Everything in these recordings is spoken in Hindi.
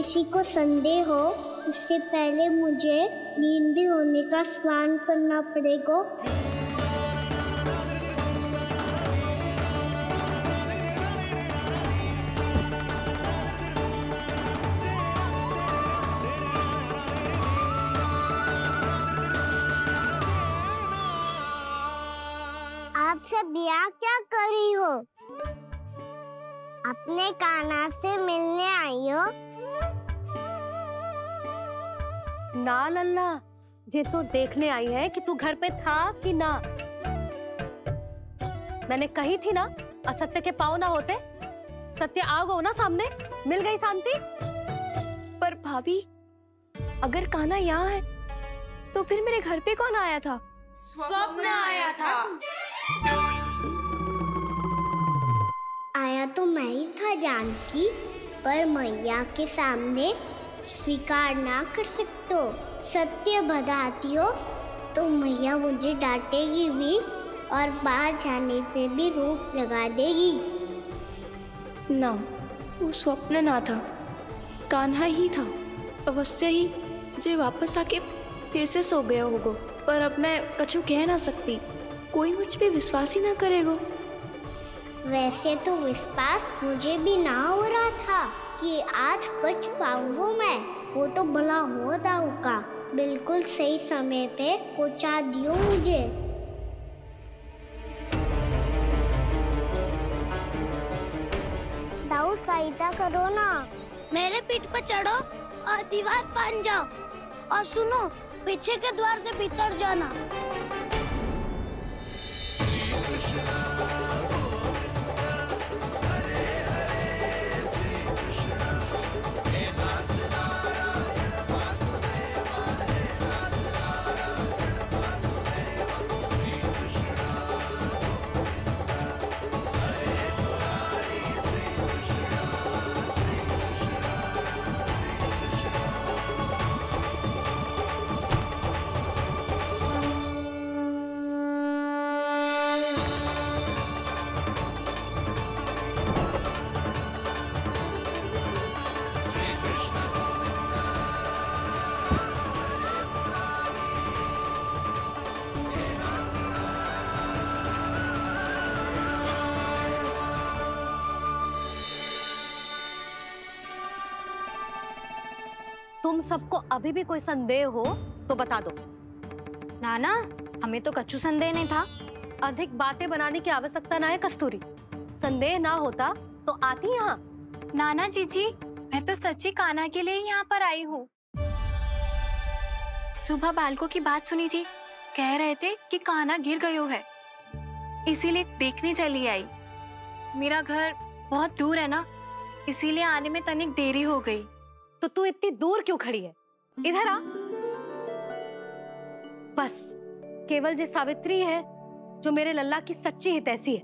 किसी को संदेह हो उससे पहले मुझे नींद भी होने का स्नान करना पड़ेगा। आप सब यहाँ क्या कर रही हो? अपने कान्हा से मिलने आई हो? ना लल्ला, ये तो देखने आई है कि तू घर पे था कि ना। मैंने कही थी ना, असत्य के पाँव ना होते। सत्य आ गो ना सामने, मिल गई शांति। पर भाभी, अगर कान्हा यहाँ है तो फिर मेरे घर पे कौन आया था? स्वप्न आया था। आया तो मैं ही था जानकी, पर मैया के सामने स्वीकार ना कर सकते हो। सत्य बताती हो तो मैया मुझे डांटेगी भी और बाहर जाने पे भी रोक लगा देगी। ना, वो स्वप्न ना था, कान्हा ही था। अवश्य ही जे वापस आके फिर से सो गया होगा। पर अब मैं कछु कह ना सकती, कोई मुझ पे विश्वास ही ना करेगा। वैसे तो विश्वास मुझे भी ना हो रहा था कि आज बच पाऊंगा मैं। वो तो भला हो दाऊ का बिल्कुल सही समय पे पहुंचा दियो मुझे। दाऊ सहायता करो ना, मेरे पीठ पर चढ़ो और दीवार फाड़ जाओ। और सुनो, पीछे के द्वार से भीतर जाना। तुम सबको अभी भी कोई संदेह हो तो बता दो। नाना, हमें तो कच्चू संदेह नहीं था। अधिक बातें बनाने की आवश्यकता ना है कस्तूरी। संदेह ना होता तो आती यहाँ। नाना जीजी, मैं तो सच्ची कान्हा के लिए यहाँ पर आई हूँ। सुबह बालकों की बात सुनी थी, कह रहे थे कि कान्हा गिर गयो है, इसीलिए देखने चली आई। मेरा घर बहुत दूर है ना, इसीलिए आने में तनिक देरी हो गई। तो तू इतनी दूर क्यों खड़ी है? इधर आ। बस केवल जो सावित्री है जो मेरे लल्ला की सच्ची हितैषी है,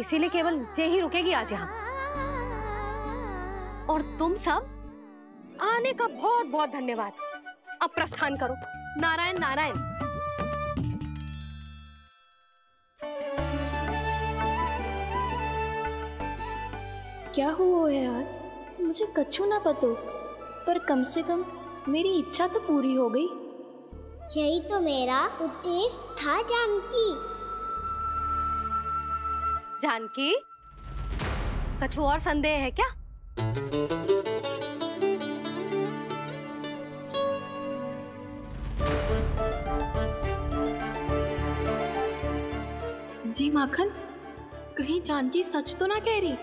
इसीलिए केवल जे ही रुकेगी आज यहाँ। और तुम सब आने का बहुत बहुत धन्यवाद। अब प्रस्थान करो। नारायण नारायण। क्या हुआ है आज? मुझे कछु ना पतो, पर कम से कम मेरी इच्छा तो पूरी हो गई। यही तो मेरा उद्देश्य था जानकी। जानकी, कछु और संदेह है क्या? जी माखन, कहीं जानकी सच तो ना कह रही?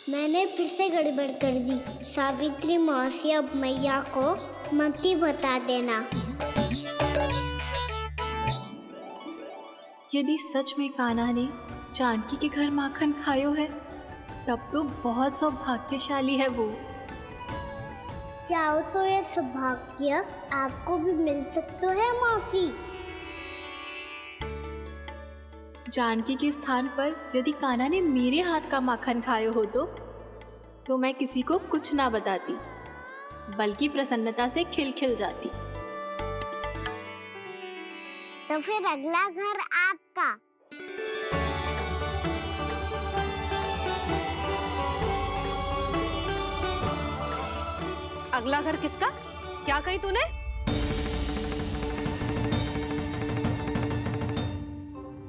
मैंने फिर से गड़बड़ कर दी। सावित्री मौसी अब मैया को मती बता देना। यदि सच में कान्हा ने जानकी के घर माखन खायो है, तब तो बहुत सौभाग्यशाली है वो। चाहो तो ये सौभाग्य आपको भी मिल सकता है मौसी। जानकी के स्थान पर यदि कान्हा ने मेरे हाथ का माखन खायो हो तो मैं किसी को कुछ ना बताती, बल्कि प्रसन्नता से खिलखिल जाती। तो फिर अगला घर आपका। अगला घर किसका? क्या कही तूने?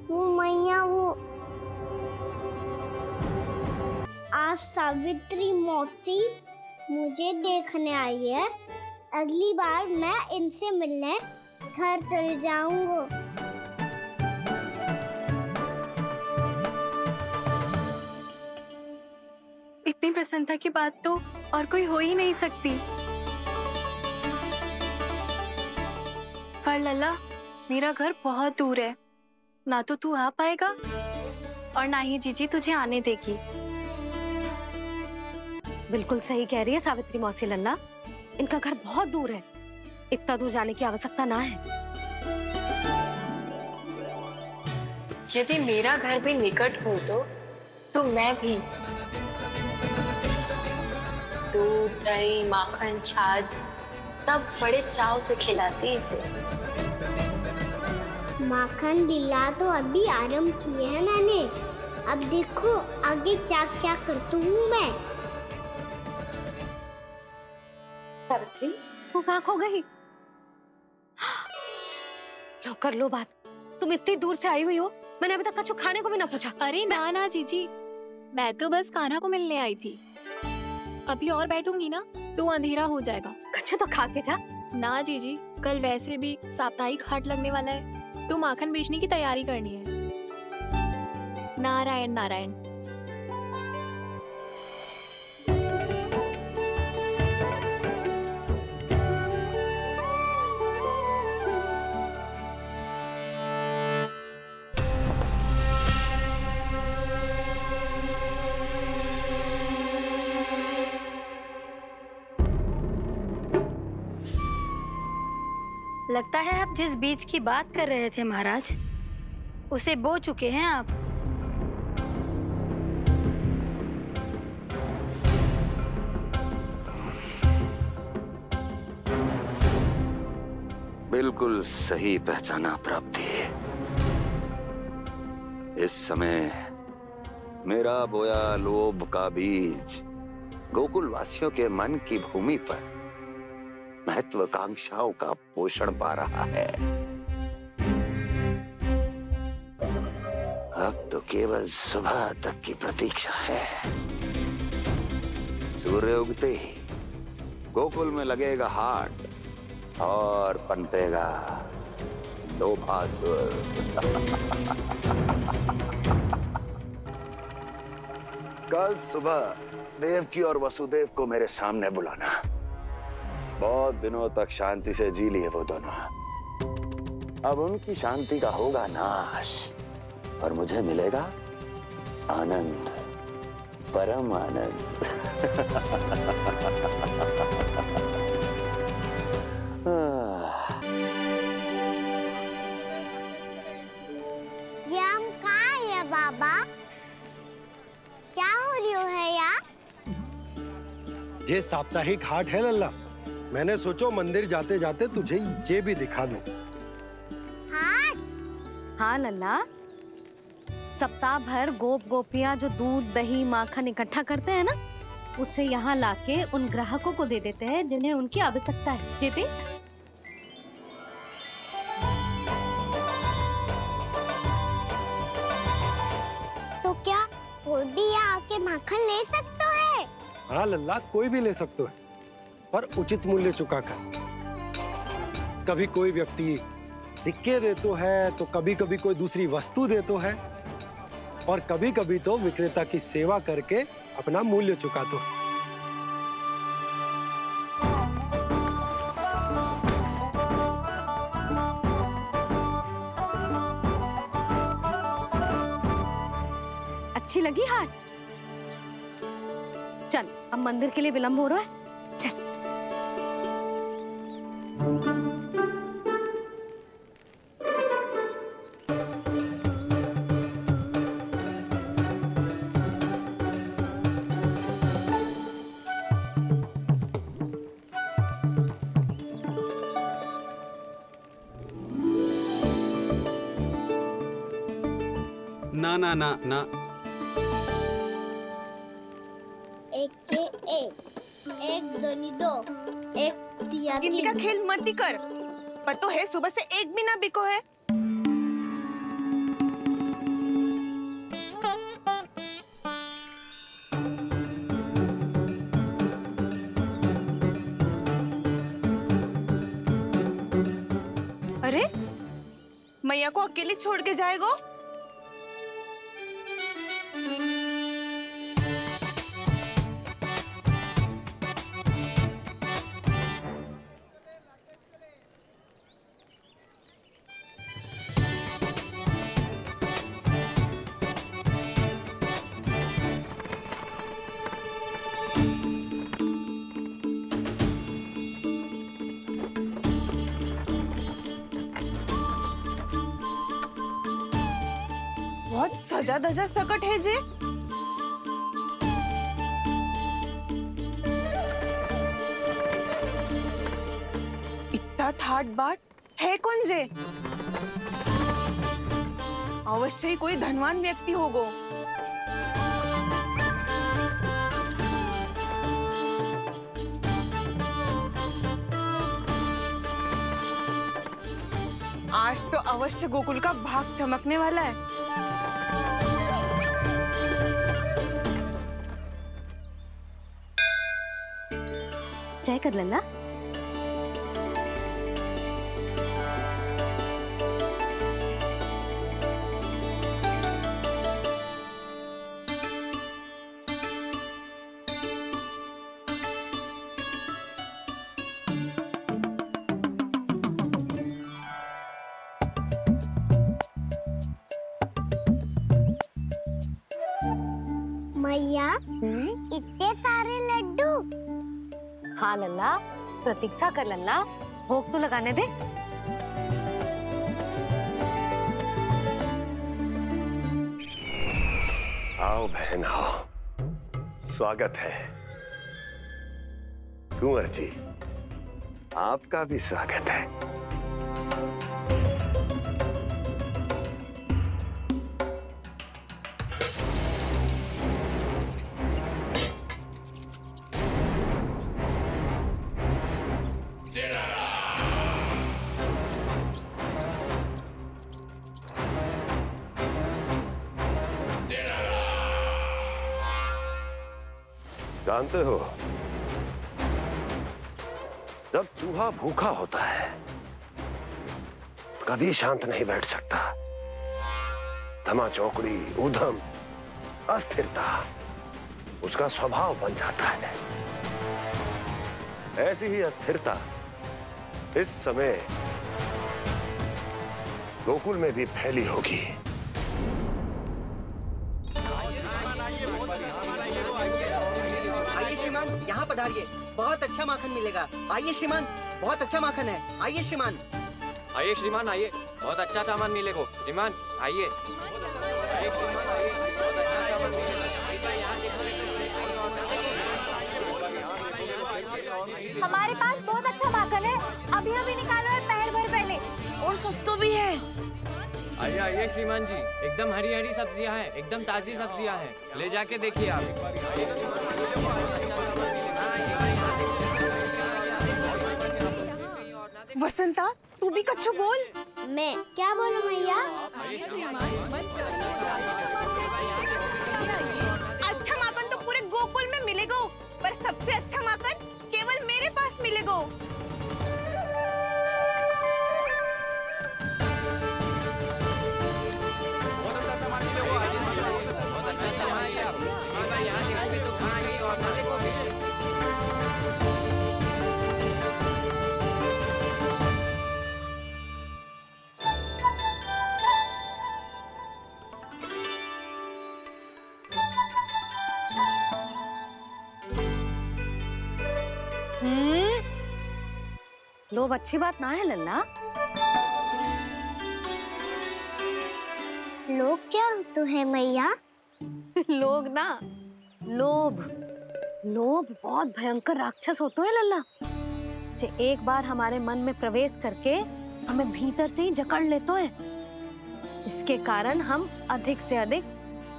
वो मैया, वो आज सावित्री मौसी मुझे देखने आई है। अगली बार मैं इनसे मिलने घर चले जाऊंगा। इतनी प्रसन्नता की बात तो और कोई हो ही नहीं सकती। पर लल्ला, मेरा घर बहुत दूर है, ना तो तू आ पाएगा और ना ही जीजी तुझे आने देगी। बिल्कुल सही कह रही है सावित्री मौसी लल्ला, इनका घर बहुत दूर है, इतना दूर जाने की आवश्यकता ना है। यदि मेरा घर भी निकट हो तो मैं भी दूध, दही, माखन, छाछ सब बड़े चाव से खिलाती इसे। माखन लीला तो अभी आरंभ किए है मैंने। अब देखो आगे क्या क्या करती हूँ मैं। सावित्री, तू कहाँ खो गई? लो कर लो बात, तुम इतनी दूर से आई हुई हो, मैंने अभी तक कछु खाने को भी ना पूछा। अरे ना ना जीजी, मैं तो बस कान्हा को मिलने आई थी। अभी और बैठूंगी ना तो अंधेरा हो जाएगा। कछु तो खा के जा। ना जीजी, कल वैसे भी साप्ताहिक हाट लगने वाला है, तो माखन बेचने की तैयारी करनी है। नारायण नारायण। लगता है आप जिस बीज की बात कर रहे थे महाराज, उसे बो चुके हैं आप। बिल्कुल सही पहचाना प्राप्ति। इस समय मेरा बोया लोभ का बीज गोकुल वासियों के मन की भूमि पर महत्वाकांक्षाओं का पोषण पा रहा है। अब तो केवल सुबह तक की प्रतीक्षा है। सूर्य उगते ही गोकुल में लगेगा हाट और पनपेगा लोभासुर। कल सुबह देवकी और वसुदेव को मेरे सामने बुलाना। बहुत दिनों तक शांति से जी लिए वो दोनों, अब उनकी शांति का होगा नाश और मुझे मिलेगा आनंद, परम आनंद। ये हम कहाँ है बाबा? क्या हो रही है यार? ये साप्ताहिक हाट है लल्ला, मैंने सोचो मंदिर जाते जाते तुझे ये भी दिखा दूं। हाट? हाँ लल्ला, सप्ताह भर गोप गोपियां जो दूध, दही, माखन इकट्ठा करते हैं ना, उसे यहाँ लाके उन ग्राहकों को दे देते हैं जिन्हें उनकी आवश्यकता है। जीती? तो क्या कोई भी यहाँ आके माखन ले सकता है? हाँ लल्ला, कोई भी ले सकते है, पर उचित मूल्य चुका कर। कभी कोई व्यक्ति सिक्के देतो है, तो कभी कभी कोई दूसरी वस्तु देतो है, और कभी कभी तो विक्रेता की सेवा करके अपना मूल्य चुकातो है। अच्छी लगी हाट? चल, अब मंदिर के लिए विलंब हो रहा है, चल। ना ना ना ना। एक के एक दोनी दो, एक दिया गिनती का तीन। खेल मत ही कर। पतो है सुबह से एक भी ना बिको है। अरे मैया को अकेले छोड़ के जाएगो? बहुत सजा धजा सकट है जे। इतना थाट बाट है कौन जे? अवश्य ही कोई धनवान व्यक्ति होगो। आज तो अवश्य गोकुल का भाग चमकने वाला है। चाय कर लल्ला। मैया इतने सारे लड्डू। हाँ लल्ला, प्रतीक्षा कर लल्ला, भोग तो लगाने दे। आओ बहन आओ, स्वागत है। कुंवर जी, आपका भी स्वागत है। जानते हो, जब चूहा भूखा होता है कभी शांत नहीं बैठ सकता। धमा चौकड़ी, उधम, अस्थिरता उसका स्वभाव बन जाता है। ऐसी ही अस्थिरता इस समय गोकुल में भी फैली होगी। श्रीमान यहाँ पधारिए, बहुत अच्छा माखन मिलेगा। आइए श्रीमान, बहुत अच्छा माखन है। आइए श्रीमान। आइए श्रीमान, आइए, बहुत अच्छा सामान मिलेगा। श्रीमान आइए, आइए श्रीमान, आइए, बहुत अच्छा सामान मिलेगा। हमारे पास बहुत अच्छा माखन है, अभी अभी निकालो है, पहर भर पहले। और सस्तो भी है। आइए आइए श्रीमान जी, एकदम हरी हरी सब्जियां हैं, एकदम ताजी सब्जियां हैं, ले जाके देखिए आप। वसंता, तू भी कच्छु बोल। मैं क्या बोलूं मैया? अच्छा माखन तो पूरे गोकुल में मिलेगा, पर सबसे अच्छा माखन केवल मेरे पास मिलेगा। लोभ अच्छी बात ना है लल्ला। लोग क्या तो है मैया? लोग ना, लोभ। लोभ बहुत भयंकर राक्षस होते हैं लल्ला, जो एक बार हमारे मन में प्रवेश करके हमें भीतर से ही जकड़ लेते हैं। इसके कारण हम अधिक से अधिक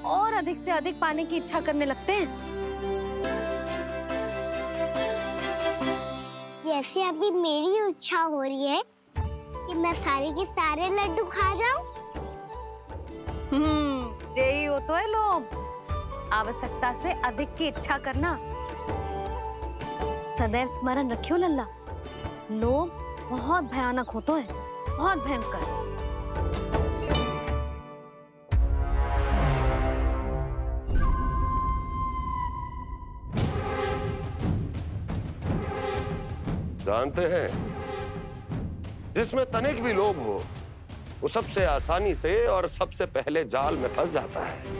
और अधिक से अधिक पाने की इच्छा करने लगते हैं। जैसे अभी मेरी इच्छा हो रही है कि मैं सारे के सारे लड्डू खा जाऊं। यही हो तो है लोभ, आवश्यकता से अधिक की इच्छा करना। सदैव स्मरण रखियो लल्ला, लोभ बहुत भयानक होता है, बहुत भयंकर। जानते हैं, जिसमें तनिक भी लोभ हो वो सबसे आसानी से और सबसे पहले जाल में फंस जाता है।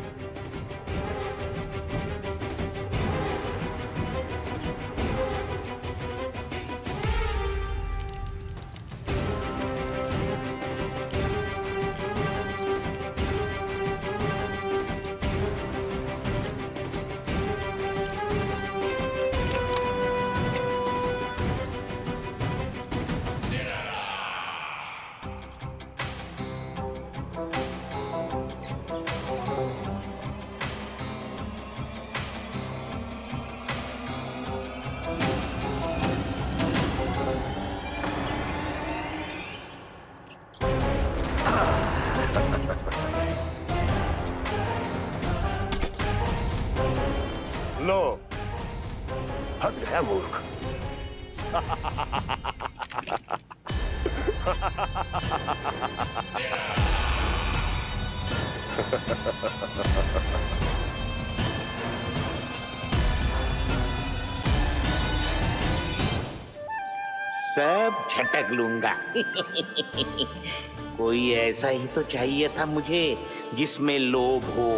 लो, फंस गया मूर्ख। सब झटक लूंगा। कोई ऐसा ही तो चाहिए था मुझे जिसमें लोभ हो।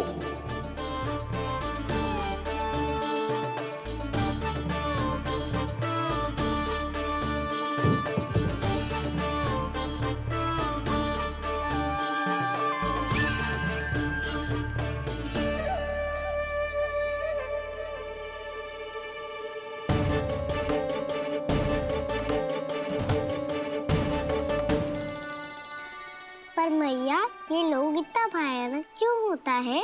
पर मैया, ये लोग इतना भयानक क्यों होता है?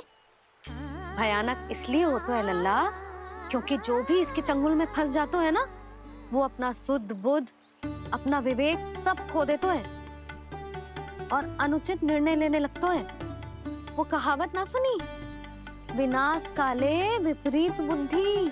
भयानक इसलिए होता है लल्ला, क्योंकि जो भी इसके चंगुल में फंस जाता है ना, वो अपना शुद्ध बुद्ध, अपना विवेक सब खो देता है और अनुचित निर्णय लेने लगता है। वो कहावत ना सुनी, विनाश काले विपरीत बुद्धि।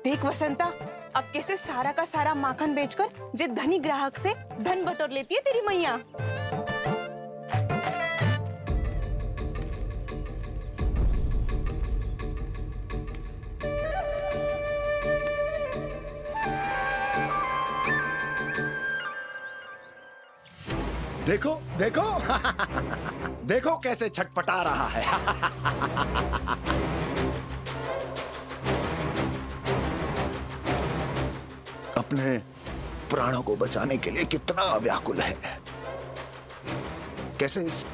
देख वसंता, अब कैसे सारा का सारा माखन बेचकर जे धनी ग्राहक से धन बटोर लेती है तेरी मैया। देखो देखो देखो कैसे छटपटा रहा है। अपने प्राणों को बचाने के लिए कितना व्याकुल है, कैसे इस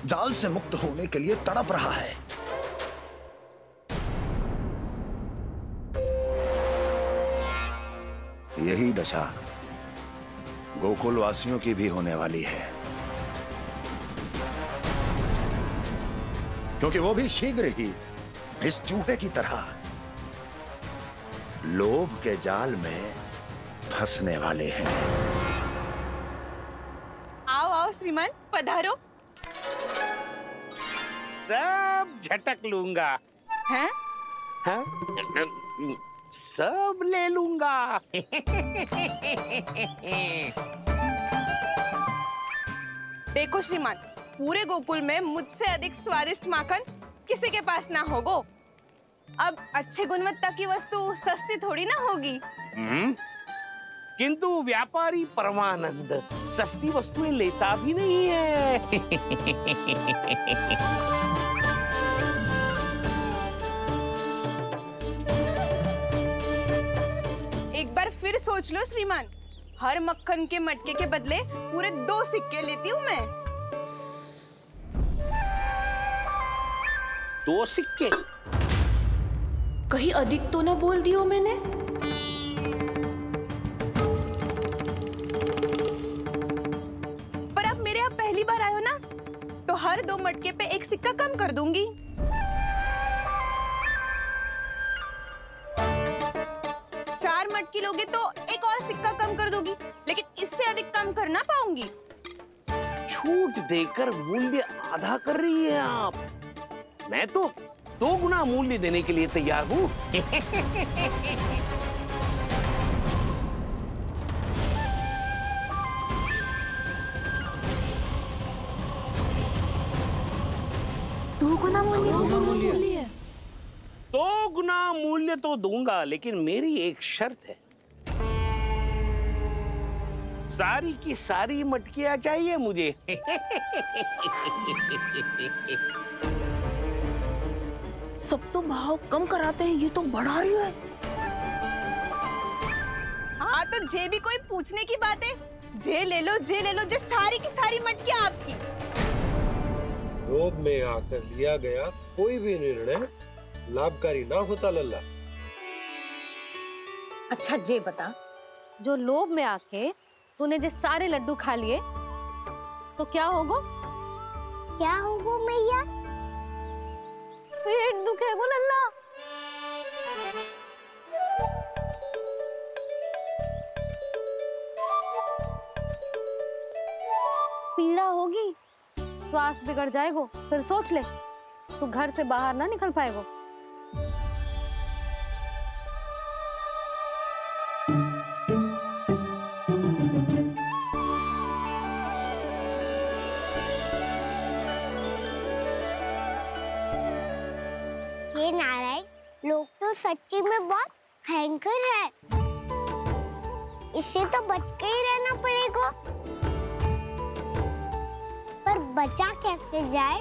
जाल से मुक्त होने के लिए तड़प रहा है। यही दशा गोकुल वासियों की भी होने वाली है, क्योंकि वो भी शीघ्र ही इस चूहे की तरह लोभ के जाल में फंसने वाले हैं। आओ आओ श्रीमान, पधारो। सब झटक लूंगा। हैं? हाँ? सब ले लूंगा। देखो श्रीमान, पूरे गोकुल में मुझसे अधिक स्वादिष्ट माखन किसी के पास ना होगो। अब अच्छे गुणवत्ता की वस्तु सस्ती थोड़ी ना होगी। किंतु व्यापारी परमानंद सस्ती वस्तुएं लेता भी नहीं है। फिर सोच लो श्रीमान, हर मक्खन के मटके के बदले पूरे 2 सिक्के लेती हूँ मैं। 2 सिक्के? कहीं अधिक तो ना बोल दियो मैंने? पर आप मेरे यहाँ पहली बार आए हो ना, तो हर 2 मटके पे 1 सिक्का कम कर दूंगी। चार मटकी लोगे तो 1 और सिक्का कम कर दोगी, लेकिन इससे अधिक कम कर ना पाऊंगी। छूट देकर मूल्य आधा कर रही है आप। मैं तो 2 गुना मूल्य देने के लिए तैयार हूँ। दो गुना मूल्य? 2 गुना मूल्य तो दूंगा, लेकिन मेरी एक शर्त है। सारी की सारी मटकियां चाहिए मुझे। सब तो भाव कम कराते हैं, ये तो बढ़ा रही है। हाँ तो जे भी कोई पूछने की बात है, जे ले लो, जे सारी की सारी मटकियां आपकी। लोभ में आकर लिया गया कोई भी निर्णय लाभकारी ना होता लल्ला। अच्छा जे बता, जो लोभ में आके तूने जो सारे लड्डू खा लिए तो क्या होगा? क्या होगा मैया? पेट दुखेगा लल्ला। पीड़ा होगी, स्वास्थ्य बिगड़ जाएगा, फिर सोच ले तू घर से बाहर ना निकल पाएगा। ये नारायण लोग तो सच्ची में बहुत भयंकर है, इससे तो बच के ही रहना पड़ेगा। पर बचा कैसे जाए?